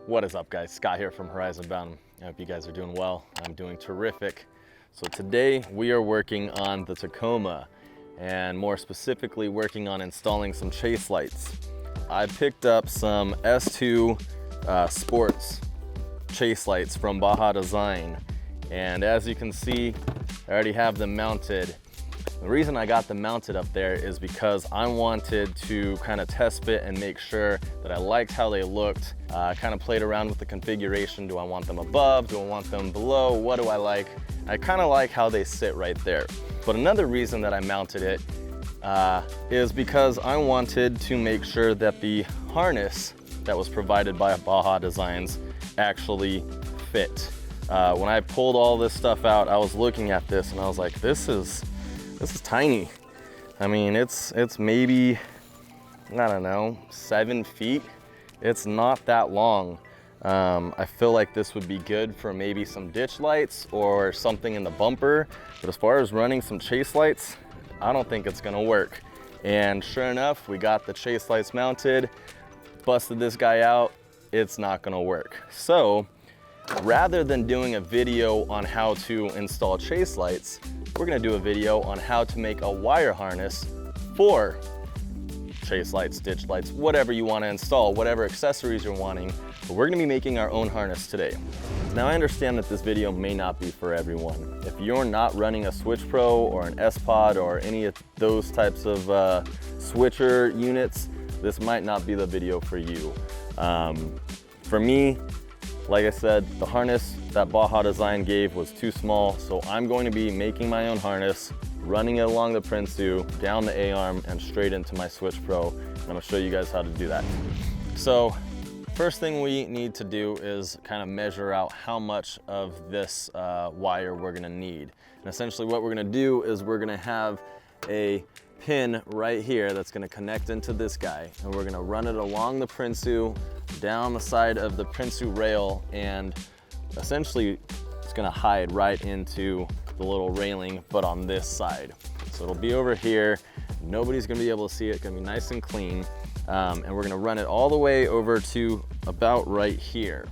What is up, guys? Scott here from Horizon Bound. I hope you guys are doing well. I'm doing terrific. So today we are working on the Tacoma, and more specifically working on installing some chase lights. I picked up some S2 Sports chase lights from Baja Design, and as you can see, I already have them mounted. The reason I got them mounted up there is because I wanted to kind of test fit and make sure that I liked how they looked. I kind of played around with the configuration. Do I want them above? Do I want them below? What do I like? I kind of like how they sit right there. But another reason that I mounted it is because I wanted to make sure that the harness that was provided by Baja Designs actually fit. When I pulled all this stuff out, I was looking at this and I was like, this is tiny. I mean, it's maybe, I don't know, 7 feet. It's not that long. I feel like this would be good for maybe some ditch lights or something in the bumper. But as far as running some chase lights, I don't think it's gonna work. And sure enough, we got the chase lights mounted, busted this guy out, it's not gonna work. So rather than doing a video on how to install chase lights, we're gonna do a video on how to make a wire harness for chase lights, ditch lights, whatever you wanna install, whatever accessories you're wanting, but we're gonna be making our own harness today. Now I understand that this video may not be for everyone. If you're not running a Switch Pro or an S-Pod or any of those types of switcher units, this might not be the video for you. For me, like I said, the harness that Baja Design gave was too small, so I'm going to be making my own harness, running it along the Prinsu, down the A-arm, and straight into my Switch Pro. And I'm gonna show you guys how to do that. So, first thing we need to do is kind of measure out how much of this wire we're gonna need. And essentially what we're gonna do is we're gonna have a pin right here that's gonna connect into this guy, and we're gonna run it along the Prinsu, down the side of the Prinsu rail, and essentially it's gonna hide right into the little railing, but on this side. So it'll be over here, nobody's gonna be able to see it, it's gonna be nice and clean, and we're gonna run it all the way over to about right here.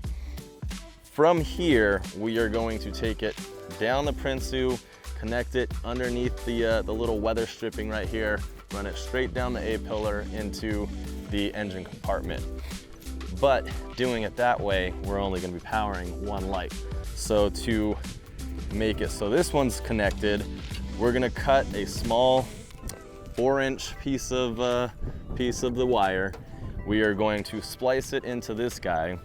From here, we are going to take it down the Prinsu, connect it underneath the little weather stripping right here, run it straight down the A-pillar into the engine compartment. But doing it that way, we're only gonna be powering one light. So to make it so this one's connected, we're gonna cut a small 4-inch piece of the wire. We are going to splice it into this guy,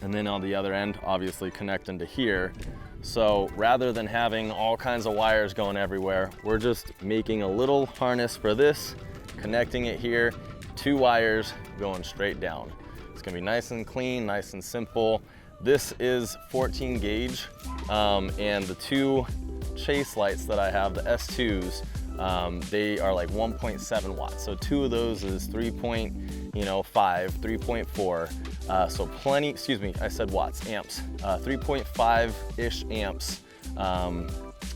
and then on the other end, obviously connect into here. So rather than having all kinds of wires going everywhere, we're just making a little harness for this, connecting it here, 2 wires going straight down. It's gonna be nice and clean, nice and simple. This is 14 gauge, and the 2 chase lights that I have, the S2s, they are like 1.7 watts. So 2 of those is 3.4. So plenty, excuse me, I said watts, amps. 3.5-ish amps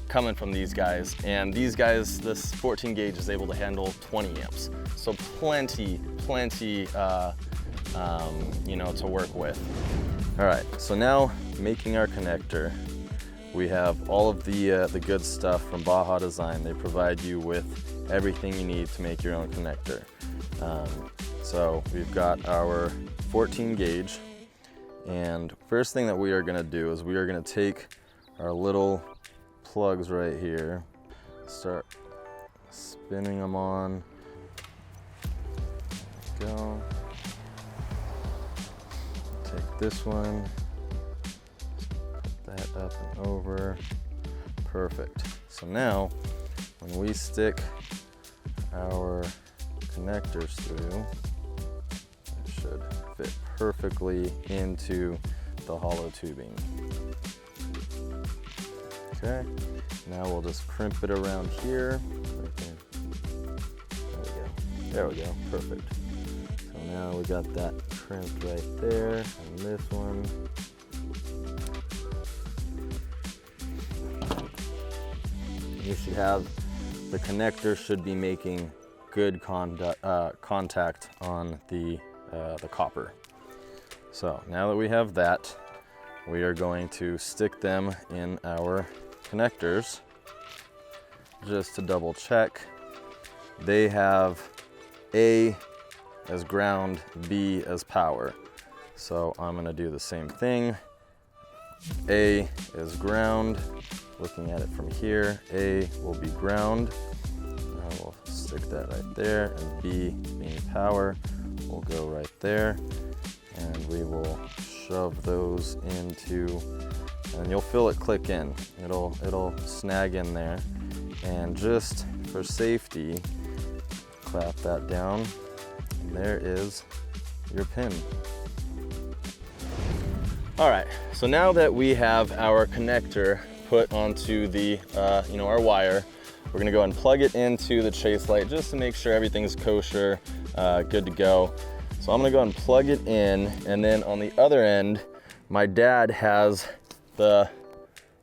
coming from these guys. And these guys, this 14 gauge is able to handle 20 amps. So plenty, to work with. All right, so now making our connector. We have all of the good stuff from Baja Design. They provide you with everything you need to make your own connector. So we've got our 14 gauge, and first thing that we are gonna do is we are gonna take our little plugs right here, start spinning them on. There we go. Take this one, put that up and over. Perfect. So now, when we stick our connectors through, it should fit perfectly into the hollow tubing. Okay, now we'll just crimp it around here. Right there. There we go, perfect. So now we got that crimped right there, and this one. You should have, the connector should be making good contact on the copper. So now that we have that, we are going to stick them in our connectors just to double check. They have A as ground, B as power. So I'm gonna do the same thing. A is ground. Looking at it from here, A will be ground. I will stick that right there, and B being power will go right there. And we will shove those into, and you'll feel it click in. It'll snag in there. And just for safety, clap that down. And there is your pin. All right, so now that we have our connector put onto the, our wire, we're gonna go and plug it into the chase light just to make sure everything's kosher, good to go. So I'm gonna go and plug it in, and then on the other end, my dad has the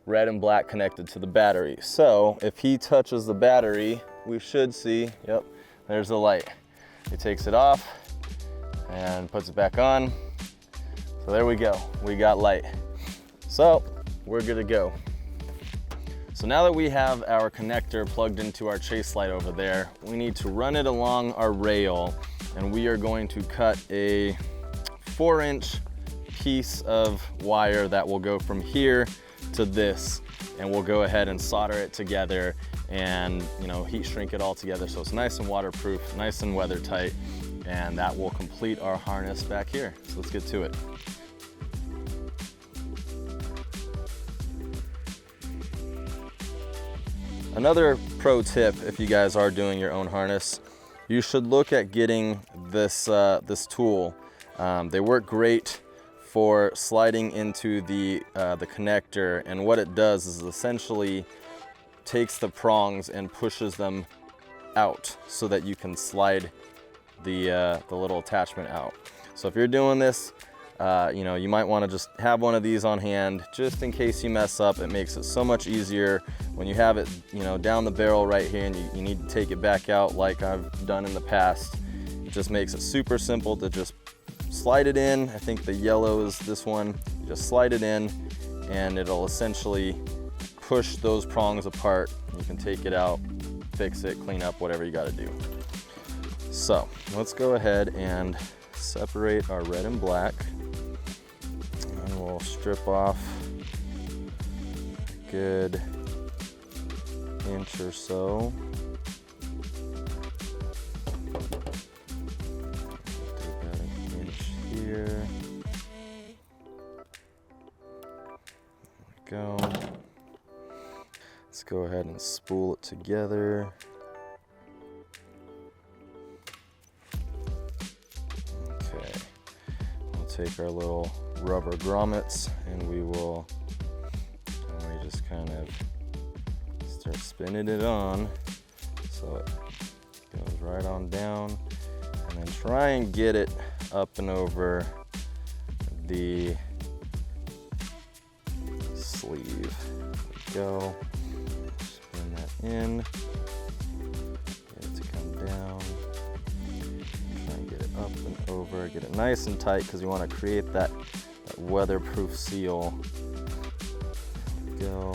red and black connected to the battery. So if he touches the battery, we should see, yep, there's the light. He takes it off and puts it back on. So there we go, we got light. So we're good to go. So now that we have our connector plugged into our chase light over there, we need to run it along our rail, and we are going to cut a 4-inch piece of wire that will go from here to this, and we'll go ahead and solder it together and heat shrink it all together so it's nice and waterproof, nice and weather tight, and that will complete our harness back here. So let's get to it. Another pro tip, if you guys are doing your own harness, you should look at getting this tool. They work great for sliding into the connector, and what it does is essentially takes the prongs and pushes them out so that you can slide the little attachment out. So if you're doing this, you might want to just have one of these on hand just in case you mess up. It makes it so much easier when you have it down the barrel right here, and you need to take it back out like I've done in the past. It just makes it super simple to just slide it in. I think the yellow is this one. You just slide it in and it'll essentially push those prongs apart. You can take it out, fix it, clean up, whatever you got to do. So let's go ahead and separate our red and black, and we'll strip off a good inch or so. Do about an inch here. There we go. Let's go ahead and spool it together. Okay, we'll take our little rubber grommets and we just kind of start spinning it on so it goes right on down, and then try and get it up and over the sleeve. There we go. Spin that in, get it to come down, try and get it up and over, get it nice and tight because you want to create that weatherproof seal. There we go.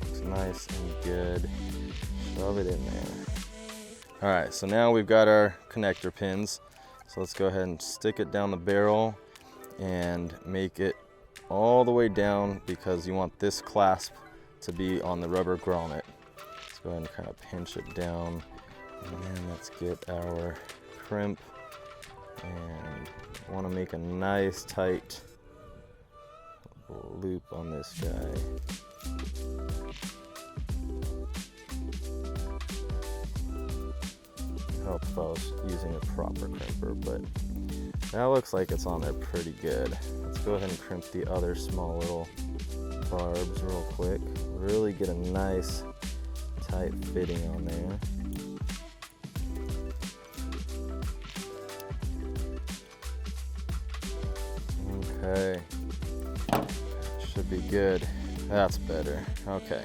Looks nice and good. Shove it in there. All right, so now we've got our connector pins. So let's go ahead and stick it down the barrel and make it all the way down because you want this clasp to be on the rubber grommet. Let's go ahead and kind of pinch it down, and then let's get our crimp, and want to make a nice tight loop on this guy. Help if I was using a proper crimper, but that looks like it's on there pretty good. Let's go ahead and crimp the other small little barbs real quick. Really get a nice tight fitting on there. Okay, should be good. That's better. Okay,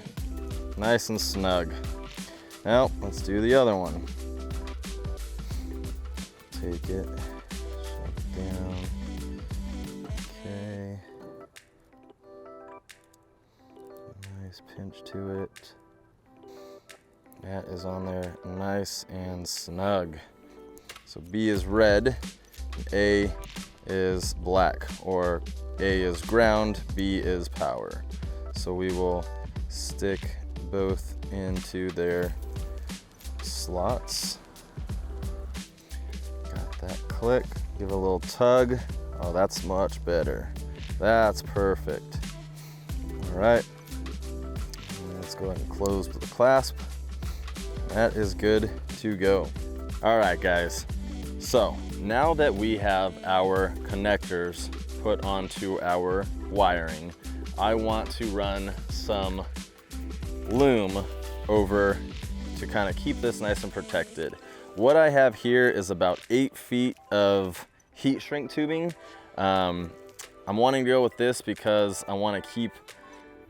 nice and snug. Now let's do the other one. Take it, shove it down, Nice pinch to it. That is on there nice and snug. So B is red, A is black, or A is ground, B is power. So we will stick both into their slots. Got that click, give it a little tug. Oh, that's much better. That's perfect. All right, let's go ahead and close with the clasp. That is good to go. All right, guys. So now that we have our connectors put onto our wiring, I want to run some loom over to kind of keep this nice and protected. What I have here is about 8 feet of heat shrink tubing. I'm wanting to go with this because I want to keep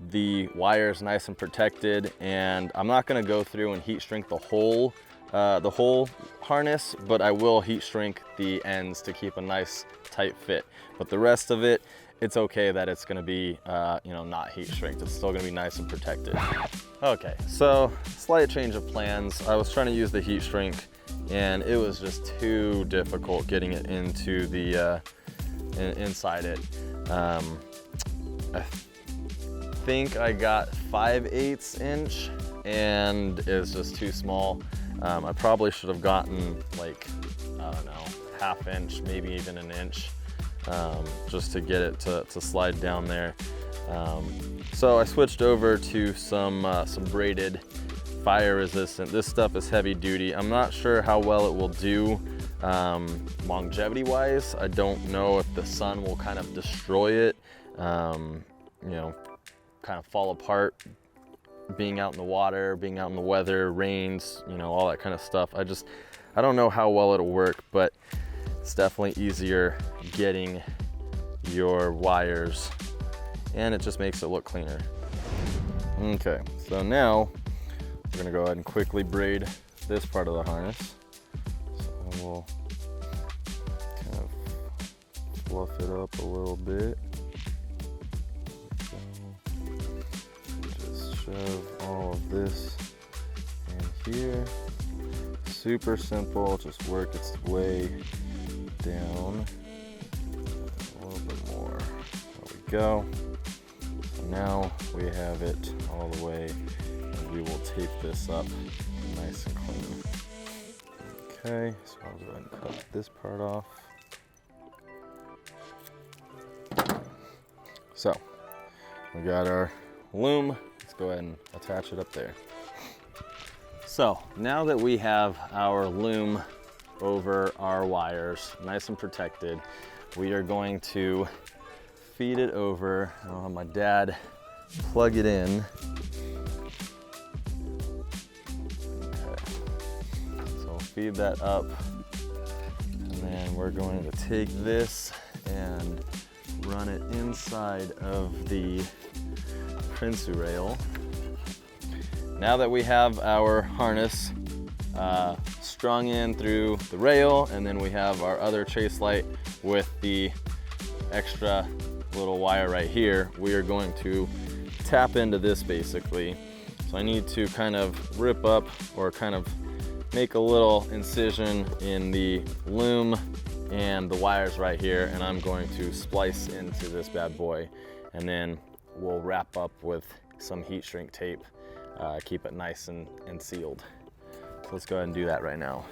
the wires nice and protected, and I'm not going to go through and heat shrink the whole harness, but I will heat shrink the ends to keep a nice tight fit. But the rest of it, it's okay that it's going to be not heat shrinked. It's still going to be nice and protected. Okay, so slight change of plans. I was trying to use the heat shrink and it was just too difficult getting it into the inside it. I think I got 5/8 inch and it's just too small. I probably should have gotten like, I don't know, 1/2 inch, maybe even 1 inch, just to get it to slide down there. So I switched over to some braided fire resistant. This stuff is heavy duty. I'm not sure how well it will do longevity wise. I don't know if the sun will kind of destroy it, kind of fall apart being out in the water, being out in the weather, rains, all that kind of stuff. I don't know how well it'll work, but it's definitely easier getting your wires and it just makes it look cleaner. Okay, so now we're gonna go ahead and quickly braid this part of the harness. So we'll kind of fluff it up a little bit. Just shove all of this in here. Super simple, just work its way down a little bit more. There we go. So now we have it all the way, and we will tape this up nice and clean. Okay, so I'll go ahead and cut this part off. So we got our loom. Let's go ahead and attach it up there. So now that we have our loom over our wires, nice and protected, we are going to feed it over. I'll have my dad plug it in. Okay. So we'll feed that up, and then we're going to take this and run it inside of the Prinsu rail. Now that we have our harness strung in through the rail, and then we have our other chase light with the extra little wire right here, we are going to tap into this basically. So I need to kind of rip up or kind of make a little incision in the loom and the wires right here, and I'm going to splice into this bad boy, and then we'll wrap up with some heat shrink tape. Keep it nice and sealed. So let's go ahead and do that right now.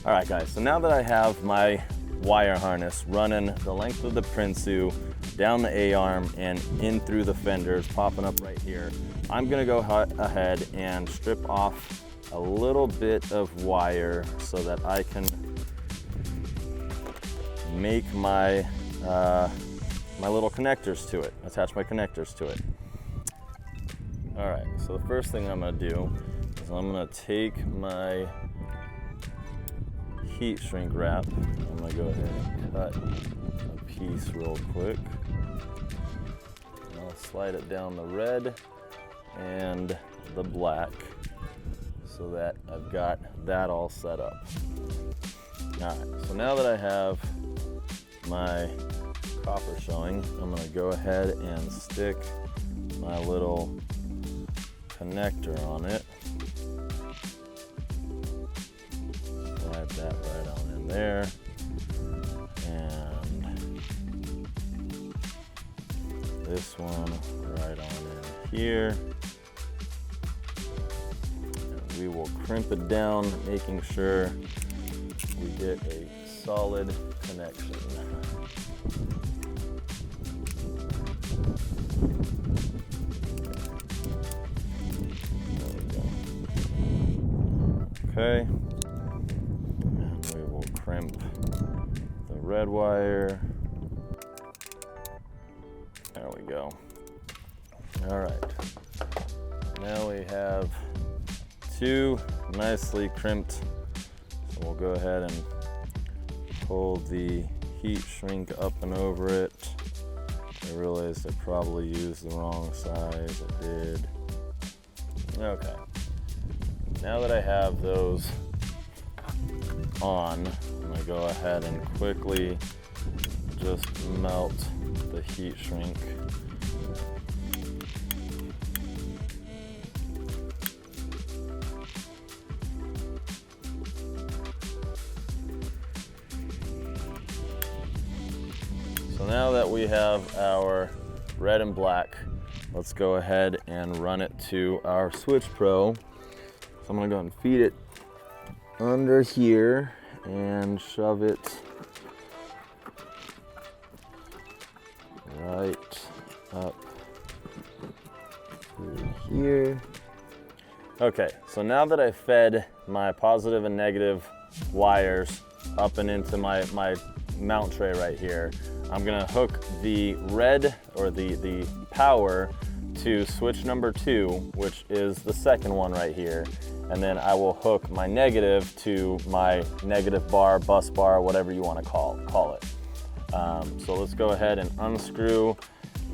All right guys, so now that I have my wire harness running the length of the Prinsu, down the A-arm and in through the fenders, popping up right here, I'm gonna go ahead and strip off a little bit of wire so that I can make my, my little connectors to it, attach my connectors to it. All right, so the first thing I'm gonna do is I'm gonna take my heat shrink wrap. I'm gonna go ahead and cut a piece real quick. And I'll slide it down the red and the black so that I've got that all set up. All right, so now that I have my copper showing, I'm gonna go ahead and stick my little connector on it. Slide that right on in there. And this one right on in here. And we will crimp it down, making sure we get a solid connection. Okay, and we will crimp the red wire. There we go. All right, now we have two nicely crimped. So we'll go ahead and pull the heat shrink up and over it. I realized I probably used the wrong size. I did. Okay. Now that I have those on, I'm gonna go ahead and quickly just melt the heat shrink. So now that we have our red and black, let's go ahead and run it to our Switch Pro. So I'm gonna go and feed it under here and shove it right up through here. Okay, so now that I've fed my positive and negative wires up and into my mount tray right here, I'm gonna hook the red or the power to switch number 2, which is the second one right here. And then I will hook my negative to my negative bar, bus bar, whatever you want to call it. So let's go ahead and unscrew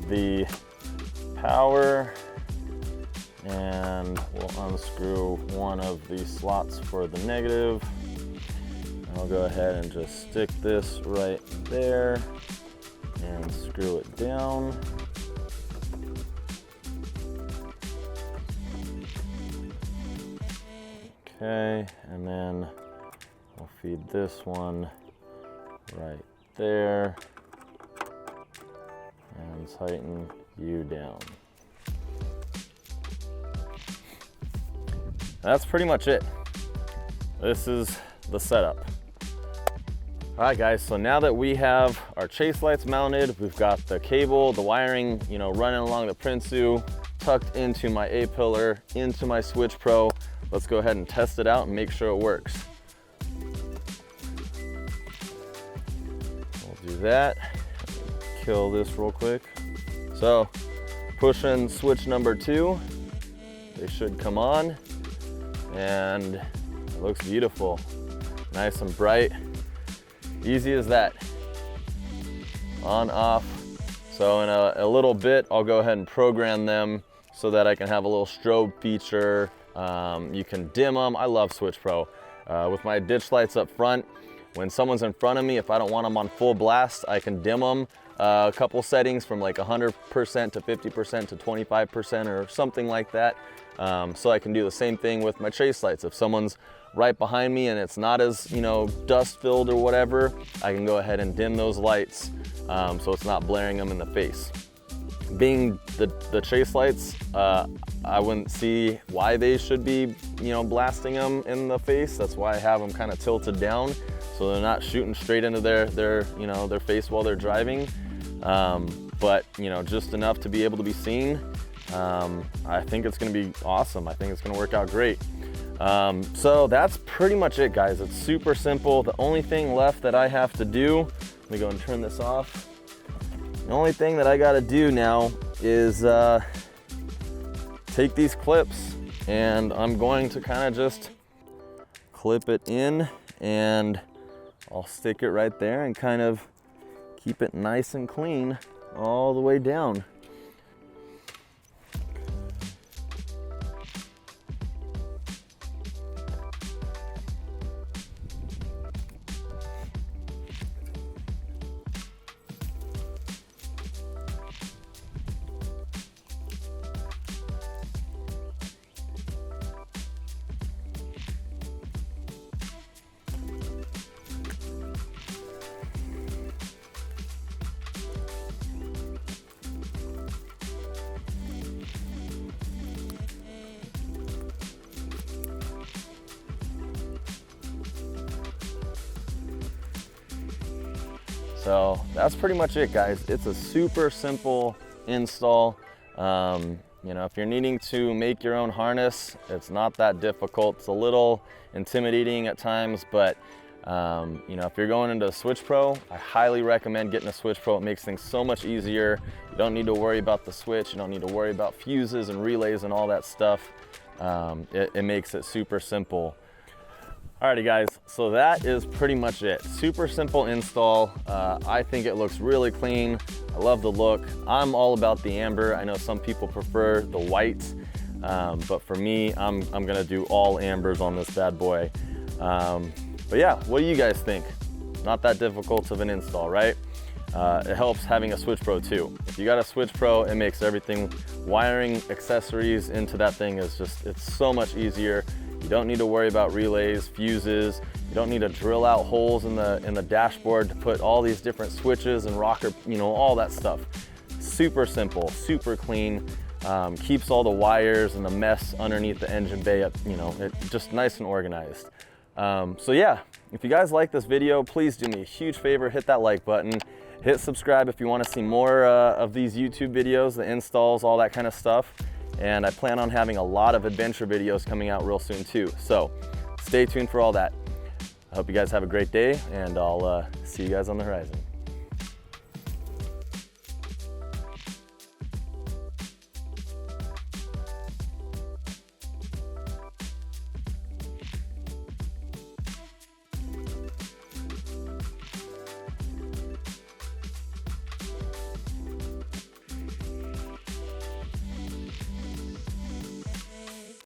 the power, and we'll unscrew one of the slots for the negative. I'll go ahead and just stick this right there and screw it down. Okay, and then we'll feed this one right there and tighten you down. That's pretty much it. This is the setup. All right guys, so now that we have our chase lights mounted, we've got the cable, the wiring, running along the Prinsu, tucked into my A-pillar, into my Switch Pro. Let's go ahead and test it out and make sure it works. We'll do that. Kill this real quick. So, pushing switch number 2. They should come on, and it looks beautiful. Nice and bright. Easy as that. On, off. So in a little bit, I'll go ahead and program them so that I can have a little strobe feature. You can dim them. I love Switch Pro. With my ditch lights up front, when someone's in front of me, if I don't want them on full blast, I can dim them a couple settings from like 100% to 50% to 25% or something like that. So I can do the same thing with my chase lights. If someone's right behind me and it's not as, dust filled or whatever, I can go ahead and dim those lights so it's not blaring them in the face. Being the chase lights, I wouldn't see why they should be, blasting them in the face. That's why I have them kind of tilted down so they're not shooting straight into their face while they're driving. But, just enough to be able to be seen. I think it's going to be awesome. I think it's going to work out great. So that's pretty much it, guys. It's super simple. The only thing left that I have to do, let me go and turn this off. The only thing that I got to do now is take these clips, and I'm going to kind of just clip it in and I'll stick it right there and kind of keep it nice and clean all the way down. So that's pretty much it, guys. It's a super simple install. You know, if you're needing to make your own harness, it's not that difficult. It's a little intimidating at times, but you know, if you're going into a Switch Pro, I highly recommend getting a Switch Pro. It makes things so much easier. You don't need to worry about the switch. You don't need to worry about fuses and relays and all that stuff. It makes it super simple. Alrighty guys, so that is pretty much it. Super simple install. I think it looks really clean. I love the look. I'm all about the amber. I know some people prefer the white, but for me, I'm gonna do all ambers on this bad boy. But yeah, what do you guys think? Not that difficult of an install, right? It helps having a Switch Pro too. If you got a Switch Pro, it makes everything, wiring accessories into that thing is just, it's so much easier. You don't need to worry about relays, fuses. You don't need to drill out holes in the dashboard to put all these different switches and rocker, you know, all that stuff. Super simple, super clean. Keeps all the wires and the mess underneath the engine bay up, you know, just nice and organized. So yeah, if you guys like this video, please do me a huge favor, hit that like button. Hit subscribe if you want to see more of these YouTube videos, the installs, all that kind of stuff. And I plan on having a lot of adventure videos coming out real soon too. So stay tuned for all that. I hope you guys have a great day, and I'll see you guys on the horizon.